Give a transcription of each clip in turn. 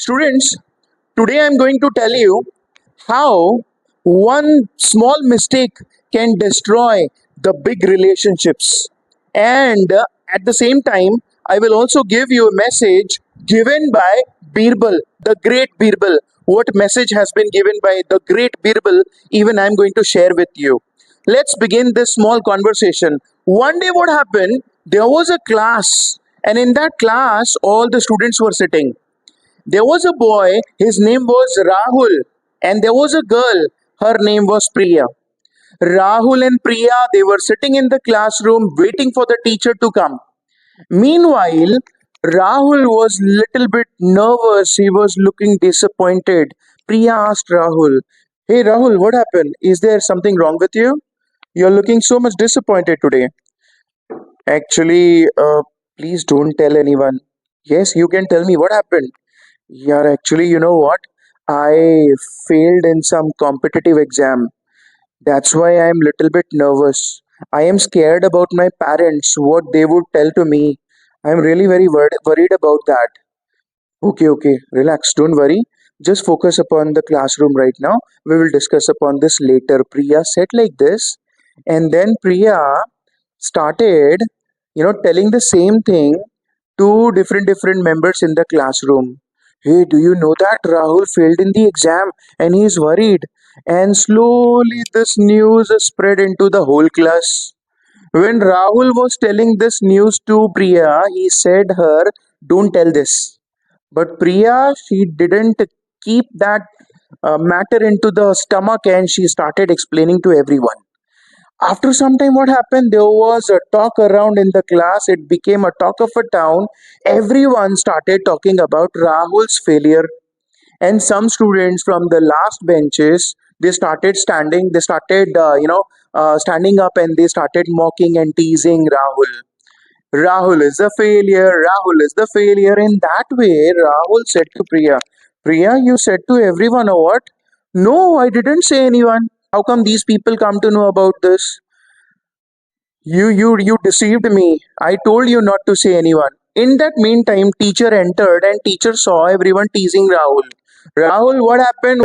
Students, today I'm going to tell you how one small mistake can destroy the big relationships. And at the same time, I will also give you a message given by Birbal, the great Birbal. What message has been given by the great Birbal, even I'm going to share with you. Let's begin this small conversation. One day, what happened? There was a class, and in that class, all the students were sitting. There was a boy, his name was Rahul, and there was a girl, her name was Priya. Rahul and Priya, they were sitting in the classroom waiting for the teacher to come. Meanwhile, Rahul was little bit nervous. He was looking disappointed. Priya asked Rahul, "Hey Rahul, what happened? Is there something wrong with you? You're looking so much disappointed today." Actually, please don't tell anyone. Yes, you can tell me what happened. Yeah, actually, you know what? I failed in some competitive exam. That's why I'm little bit nervous. I am scared about my parents, what they would tell to me. I'm really very worried about that. Okay, okay, relax, don't worry. Just focus upon the classroom right now. We will discuss upon this later. Priya said like this, and then Priya started, telling the same thing to different members in the classroom. Hey, do you know that Rahul failed in the exam and he's worried? And slowly this news spread into the whole class. When Rahul was telling this news to Priya, he said her, "Don't tell this." But Priya, she didn't keep that matter into the stomach and she started explaining to everyone. After some time, what happened? There was a talk around in the class. It became a talk of a town. Everyone started talking about Rahul's failure, and some students from the last benches they started standing. They started, standing up, and they started mocking and teasing Rahul. Rahul is the failure. Rahul is the failure. In that way, Rahul said to Priya, "Priya, you said to everyone or what?" "No, I didn't say anyone. How come these people come to know about this?" You deceived me. I told you not to say anyone. In that meantime, teacher entered and teacher saw everyone teasing Rahul. "Rahul, what happened?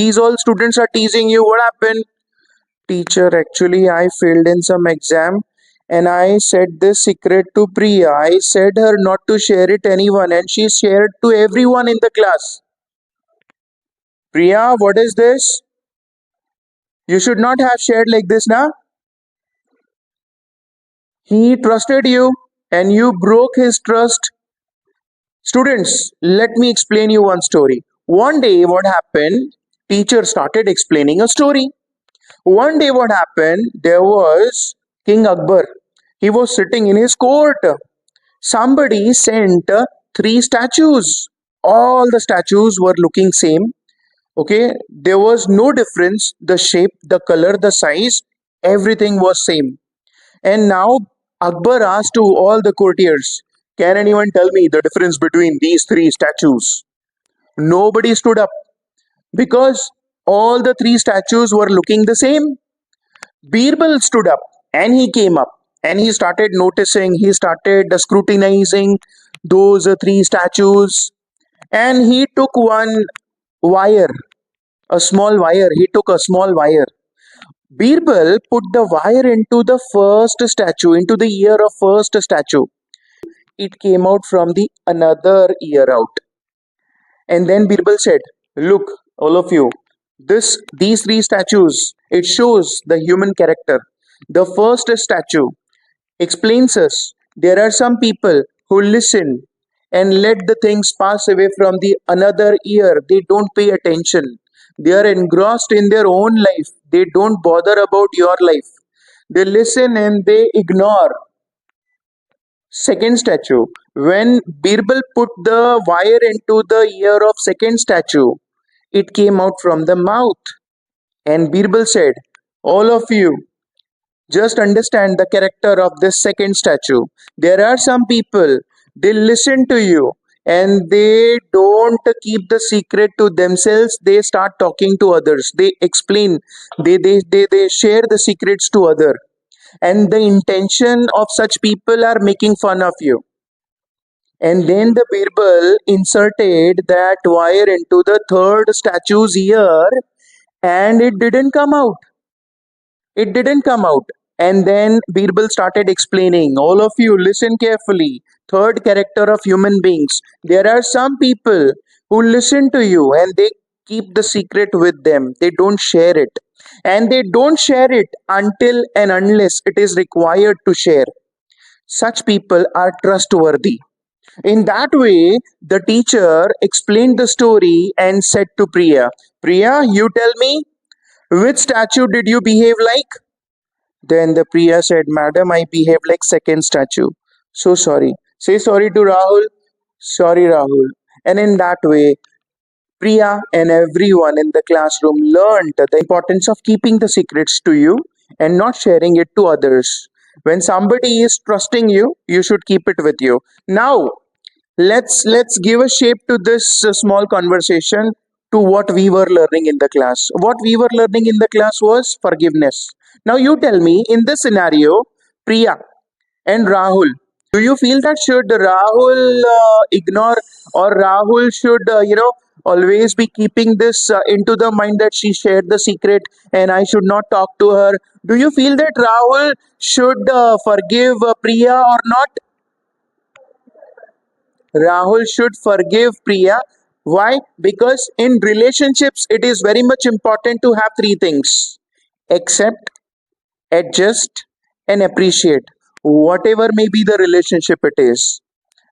These all students are teasing you. What happened?" "Teacher, actually I failed in some exam and I said this secret to Priya. I said her not to share it anyone and she shared to everyone in the class." "Priya, what is this? You should not have shared like this, na? He trusted you and you broke his trust." Students, let me explain you one story. One day, what happened? Teacher started explaining a story. One day, what happened? There was King Akbar. He was sitting in his court. Somebody sent three statues. All the statues were looking same. Okay, there was no difference. The shape, the color, the size, everything was same. And now Akbar asked to all the courtiers, "Can anyone tell me the difference between these three statues?" Nobody stood up because all the three statues were looking the same. Birbal stood up and he came up and he started noticing, he started scrutinizing those three statues, and he took one wire, a small wire. He took a small wire. Birbal put the wire into the first statue, into the ear of first statue. It came out from the another ear out. And then Birbal said, "Look, all of you, these three statues, it shows the human character. The first statue explains us there are some people who listen and let the things pass away from the another ear. They don't pay attention. They are engrossed in their own life. They don't bother about your life. They listen and they ignore." Second statue. When Birbal put the wire into the ear of second statue, it came out from the mouth. And Birbal said, "All of you, just understand the character of this second statue. There are some people, they listen to you and they don't keep the secret to themselves. They start talking to others. They explain, they share the secrets to others. And the intention of such people are making fun of you. And then the Birbal inserted that wire into the third statue's ear, and it didn't come out. It didn't come out. And then Birbal started explaining, all of you listen carefully. Third character of human beings. There are some people who listen to you and they keep the secret with them. They don't share it. And they don't share it until and unless it is required to share. Such people are trustworthy. In that way, the teacher explained the story and said to Priya, Priya, you tell me, which statue did you behave like? Then the Priya said, Madam, I behaved like second statue. So sorry. Say sorry to Rahul. Sorry, Rahul. And in that way, Priya and everyone in the classroom learned the importance of keeping the secrets to you and not sharing it to others. When somebody is trusting you, you should keep it with you. Now, let's give a shape to this small conversation to what we were learning in the class. What we were learning in the class was forgiveness. Now you tell me, in this scenario, Priya and Rahul, do you feel that should Rahul ignore, or Rahul should always be keeping this into the mind that she shared the secret and I should not talk to her? Do you feel that Rahul should forgive Priya or not? Rahul should forgive Priya. Why? Because in relationships, it is very much important to have three things: accept, adjust, and appreciate. Whatever may be the relationship it is,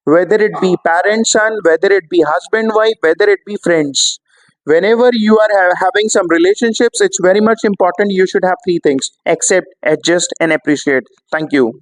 whether it be parent son, whether it be husband wife, whether it be friends. Whenever you are having some relationships, it's very much important you should have three things: accept, adjust, and appreciate. Thank you.